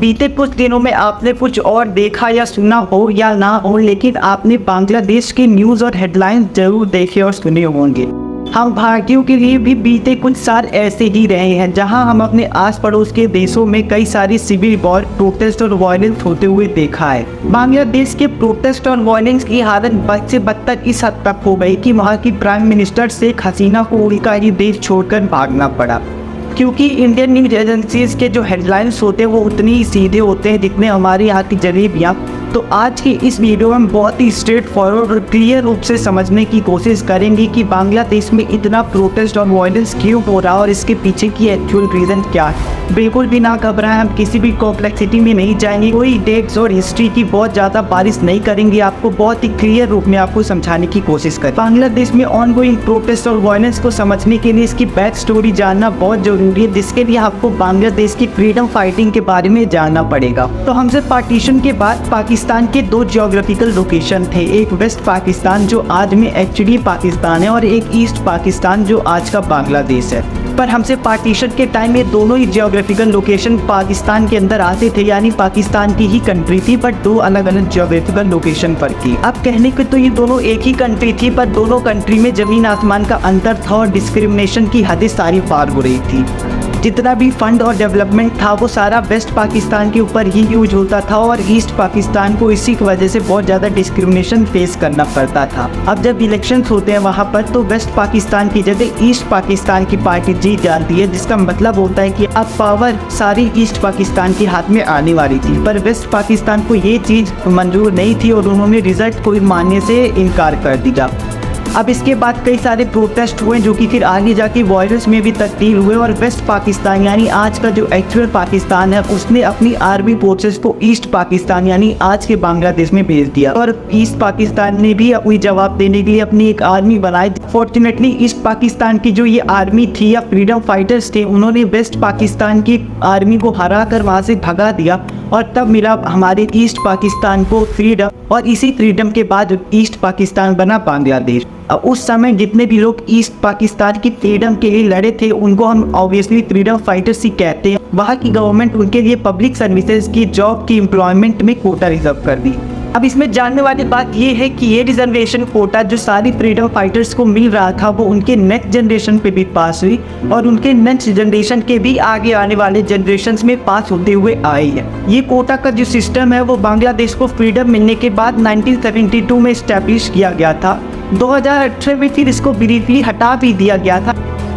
बीते कुछ दिनों में आपने कुछ और देखा या सुना हो या ना हो, लेकिन आपने बांग्लादेश की न्यूज़ और हेडलाइंस जरूर देखे और सुने होंगे। हम भारतीयों के लिए भी बीते कुछ साल ऐसे ही रहे हैं, जहां हम अपने आस पड़ोस के देशों में कई सारी सिविल वॉर, प्रोटेस्ट और वायलेंस होते हुए देखा है। बांग्लादेश के प्रोटेस्ट और वायलेंस की हालत बद से बदतर इस हद तक हो गई कि वहां की प्राइम मिनिस्टर शेख हसीना को उनका ही देश छोड़कर भागना पड़ा, क्योंकि इंडियन न्यूज एजेंसीज के जो हेडलाइंस होते हैं वो उतनी ही सीधे होते हैं जितने हमारे यहाँ की जलेबियाँ। तो आज की इस वीडियो में हम बहुत ही स्ट्रेट फॉरवर्ड और क्लियर रूप से समझने की कोशिश करेंगे कि बांग्लादेश में इतना प्रोटेस्ट और वायलेंस क्यों हो रहा है और इसके पीछे की एक्चुअल रीज़न क्या है। बिल्कुल भी ना घबराएं, हम किसी भी कॉम्प्लेक्सिटी में नहीं जाएंगे, कोई डेट्स और हिस्ट्री की बहुत ज़्यादा बारिश नहीं करेंगे, आपको बहुत ही क्लियर रूप में आपको समझाने की कोशिश करें। बांग्लादेश में ऑनगोइंग प्रोटेस्ट और वायलेंस को समझने के लिए इसकी बैक स्टोरी जानना बहुत जरूरी है, जिसके लिए आपको बांग्लादेश की फ्रीडम फाइटिंग के बारे में जानना पड़ेगा। तो हमसे पार्टीशन के बाद पाकिस्तान के दो जियोग्राफिकल लोकेशन थे, एक वेस्ट पाकिस्तान जो आज में एक्चुअली पाकिस्तान है और एक ईस्ट पाकिस्तान जो आज का बांग्लादेश है। पर हमसे पार्टीशन के टाइम में दोनों ही जियोग्राफिकल लोकेशन पाकिस्तान के अंदर आते थे, यानी पाकिस्तान की ही कंट्री थी, बट दो अलग अलग जियोग्राफिकल लोकेशन पर थी। अब कहने को तो ये दोनों एक ही कंट्री थी, पर दोनों कंट्री में जमीन आसमान का अंतर था और डिस्क्रिमिनेशन की हदें सारी पार हो रही थी। जितना भी फंड और डेवलपमेंट था वो सारा वेस्ट पाकिस्तान के ऊपर ही यूज होता था और ईस्ट पाकिस्तान को इसी की वजह से बहुत ज़्यादा डिस्क्रिमिनेशन फेस करना पड़ता था। अब जब इलेक्शंस होते हैं वहाँ पर तो वेस्ट पाकिस्तान की जगह ईस्ट पाकिस्तान की पार्टी जीत जाती है, जिसका मतलब होता है कि अब पावर सारी ईस्ट पाकिस्तान के हाथ में आने वाली थी। पर वेस्ट पाकिस्तान को ये चीज़ मंजूर नहीं थी और उन्होंने रिजल्ट को मानने से इनकार कर दिया। अब इसके बाद कई सारे प्रोटेस्ट हुए जो कि फिर आगे जाके वायलेंस में भी तब्दील हुए और वेस्ट पाकिस्तान यानी आज का जो एक्चुअल पाकिस्तान है उसने अपनी आर्मी फोर्सेस को ईस्ट पाकिस्तान यानी आज के बांग्लादेश में भेज दिया और ईस्ट पाकिस्तान ने भी अपनी जवाब देने के लिए अपनी एक आर्मी बनाई। फॉर्चुनेटली ईस्ट पाकिस्तान की जो ये आर्मी थी या फ्रीडम फाइटर्स थे, उन्होंने वेस्ट पाकिस्तान की आर्मी को हरा कर वहाँ से भगा दिया और तब मिला हमारे ईस्ट पाकिस्तान को फ्रीडम, और इसी फ्रीडम के बाद ईस्ट पाकिस्तान बना बांग्लादेश। अब उस समय जितने भी लोग ईस्ट पाकिस्तान की फ्रीडम के लिए लड़े थे उनको हम ऑब्वियसली फ्रीडम फाइटर्स ही कहते हैं। वहाँ की गवर्नमेंट उनके लिए पब्लिक सर्विसेज की जॉब की एम्प्लॉयमेंट में कोटा रिजर्व कर दी। अब इसमें जानने वाली बात ये है कि ये रिजर्वेशन कोटा जो सारी फ्रीडम फाइटर्स को मिल रहा था वो उनके नेक्स्ट जनरेशन पे भी पास हुई और उनके नेक्स्ट जनरेशन के भी आगे आने वाले जनरेशन्स में पास होते हुए आई है। ये कोटा का जो सिस्टम है वो बांग्लादेश को फ्रीडम मिलने के बाद 1972 में इस्टेब्लिश किया गया था। 2018 में फिर इसको ब्रीफली हटा भी दिया गया था,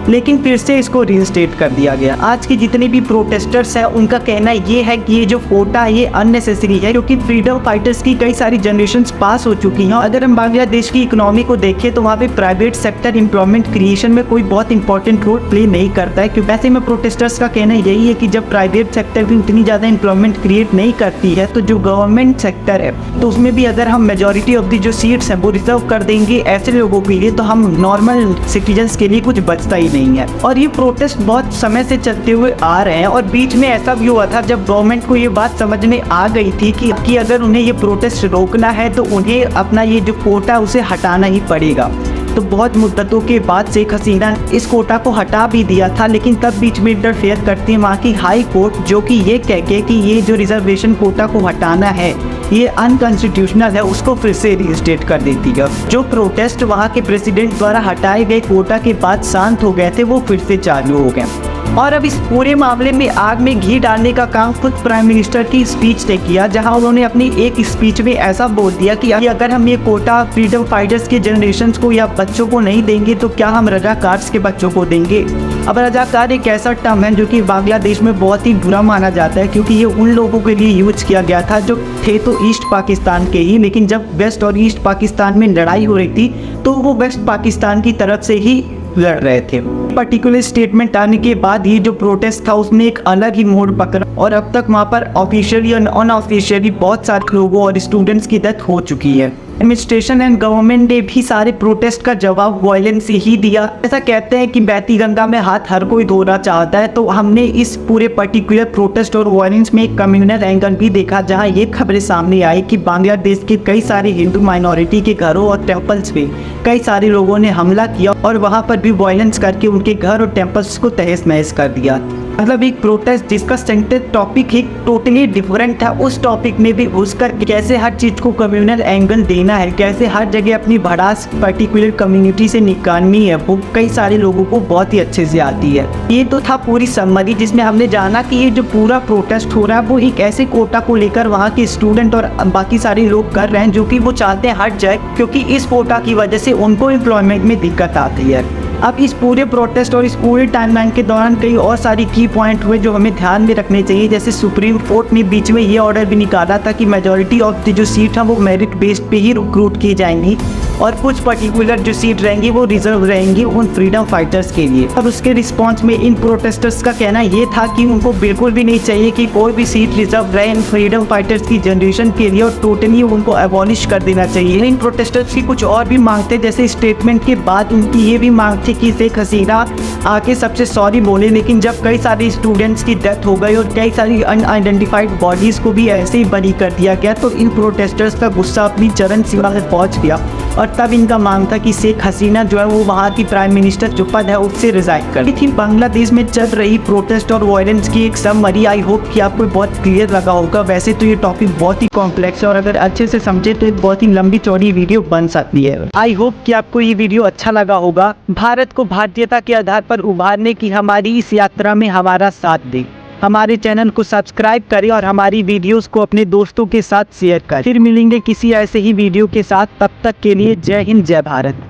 लेकिन फिर से इसको रीइंस्टेट कर दिया गया। आज के जितने भी प्रोटेस्टर्स हैं उनका कहना ये है कि ये जो कोटा है ये अननेसेसरी है, क्योंकि फ्रीडम फाइटर्स की कई सारी जनरेशन्स पास हो चुकी हैं। अगर हम बांग्लादेश की इकोनॉमी को देखें तो वहाँ पे प्राइवेट सेक्टर एम्प्लॉयमेंट क्रिएशन में कोई बहुत इंपॉर्टेंट रोल प्ले नहीं करता है, क्योंकि वैसे में प्रोटेस्टर्स का कहना यही है कि जब प्राइवेट सेक्टर भी उतनी ज़्यादा एम्प्लॉयमेंट क्रिएट नहीं करती है तो जो गवर्नमेंट सेक्टर है तो उसमें भी अगर हम मेजोरिटी ऑफ दी जो सीट्स हैं वो रिजर्व कर देंगे ऐसे लोगों के लिए तो हम नॉर्मल सिटीजन्स के लिए कुछ बचता ही नहीं है। और ये प्रोटेस्ट बहुत समय से चलते हुए आ रहे हैं और बीच में ऐसा भी हुआ था जब गवर्नमेंट को ये बात समझ में आ गई थी कि अगर उन्हें ये प्रोटेस्ट रोकना है तो उन्हें अपना ये जो कोटा है उसे हटाना ही पड़ेगा। तो बहुत मुद्दतों के बाद शेख हसीना इस कोटा को हटा भी दिया था, लेकिन तब बीच में इंटरफेयर करती है वहाँ की हाई कोर्ट, जो कि ये कह के कि ये जो रिजर्वेशन कोटा को हटाना है ये अनकॉन्स्टिट्यूशनल है, उसको फिर से रीस्टेट कर देती है। जो प्रोटेस्ट वहाँ के प्रेसिडेंट द्वारा हटाए गए कोटा के बाद शांत हो गए थे वो फिर से चालू हो गए। और अब इस पूरे मामले में आग में घी डालने का काम खुद प्राइम मिनिस्टर की स्पीच ने किया, जहां उन्होंने अपनी एक स्पीच में ऐसा बोल दिया कि अगर हम ये कोटा फ्रीडम फाइटर्स के जनरेशन्स को या बच्चों को नहीं देंगे तो क्या हम रजाकार्स के बच्चों को देंगे। अब रजाकार एक ऐसा टर्म है जो कि बांग्लादेश में बहुत ही बुरा माना जाता है, क्योंकि ये उन लोगों के लिए यूज किया गया था जो थे तो ईस्ट पाकिस्तान के ही, लेकिन जब वेस्ट और ईस्ट पाकिस्तान में लड़ाई हो रही थी तो वो वेस्ट पाकिस्तान की तरफ से ही लड़ रहे थे। पर्टिकुलर स्टेटमेंट आने के बाद ही जो प्रोटेस्ट था उसने एक अलग ही मोड़ पकड़ा और अब तक वहाँ पर ऑफिशियली और अनऑफिशियली बहुत सारे लोगों और स्टूडेंट्स की डेथ हो चुकी है। एडमिनिस्ट्रेशन एंड गवर्नमेंट ने भी सारे प्रोटेस्ट का जवाब वायलेंस से ही दिया। ऐसा कहते हैं कि बहती गंगा में हाथ हर कोई धोना चाहता है, तो हमने इस पूरे पर्टिकुलर प्रोटेस्ट और वायलेंस में एक कम्युनल एंगल भी देखा, जहां ये खबरें सामने आई कि बांग्लादेश के कई सारे हिंदू माइनॉरिटी के घरों और टेम्पल्स पे कई सारे लोगों ने हमला किया और वहां पर भी वायलेंस करके उनके घर और टेम्पल्स को तहस नहस कर दिया। मतलब एक प्रोटेस्ट जिसका सेंटर टॉपिक एक टोटली डिफरेंट था, उस टॉपिक में भी घुसकर कैसे हर चीज़ को कम्युनल एंगल देना है, कैसे हर जगह अपनी भड़ास पर्टिकुलर कम्युनिटी से निकालनी है, वो कई सारे लोगों को बहुत ही अच्छे से आती है। ये तो था पूरी समरी जिसमें हमने जाना कि ये जो पूरा प्रोटेस्ट हो रहा है वो एक ऐसे कोटा को लेकर वहाँ के स्टूडेंट और बाकी सारे लोग कर रहे हैं जो कि वो चाहते हैं हट जाए, क्योंकि इस कोटा की वजह से उनको एम्प्लॉयमेंट में दिक्कत आती है। अब इस पूरे प्रोटेस्ट और इस पूरे टाइमलाइन के दौरान कई और सारी की पॉइंट हुए जो हमें ध्यान में रखने चाहिए। जैसे सुप्रीम कोर्ट ने बीच में ये ऑर्डर भी निकाला था कि मेजॉरिटी ऑफ द जो सीट है वो मेरिट बेस्ड पे ही रिक्रूट की जाएंगी और कुछ पर्टिकुलर जो सीट रहेंगी वो रिजर्व रहेंगी उन फ्रीडम फाइटर्स के लिए। और उसके रिस्पॉन्स में इन प्रोटेस्टर्स का कहना ये था कि उनको बिल्कुल भी नहीं चाहिए कि कोई भी सीट रिजर्व रहे इन फ्रीडम फाइटर्स की जनरेशन के लिए और टोटली उनको एबॉलिश कर देना चाहिए। इन प्रोटेस्टर्स की कुछ और भी मांग थे, जैसे स्टेटमेंट के बाद उनकी ये भी मांग थी कि शेख हसीना आके सबसे सॉरी बोले, लेकिन जब कई सारे स्टूडेंट्स की डेथ हो गई और कई सारी अनआइडेंटिफाइड बॉडीज़ को भी ऐसे ही बरी कर दिया गया तो इन प्रोटेस्टर्स का गुस्सा अपनी चरम सीमा पर पहुँच गया और तब इनका मांग था कि शेख हसीना जो है वो वहाँ की प्राइम मिनिस्टर जो पद है उससे रिजाइन कर थी। बांग्लादेश में चल रही प्रोटेस्ट और वायलेंस की एक समरी आई होप कि आपको बहुत क्लियर लगा होगा। वैसे तो ये टॉपिक बहुत ही कॉम्प्लेक्स है और अगर अच्छे से समझे तो एक बहुत ही लंबी चौड़ी वीडियो बन सकती है। आई होप कि आपको ये वीडियो अच्छा लगा होगा। भारत को भारतीयता के आधार पर उभारने की हमारी इस यात्रा में हमारा साथ दें। हमारे चैनल को सब्सक्राइब करें और हमारी वीडियोस को अपने दोस्तों के साथ शेयर करें। फिर मिलेंगे किसी ऐसे ही वीडियो के साथ, तब तक के लिए जय हिंद जय भारत।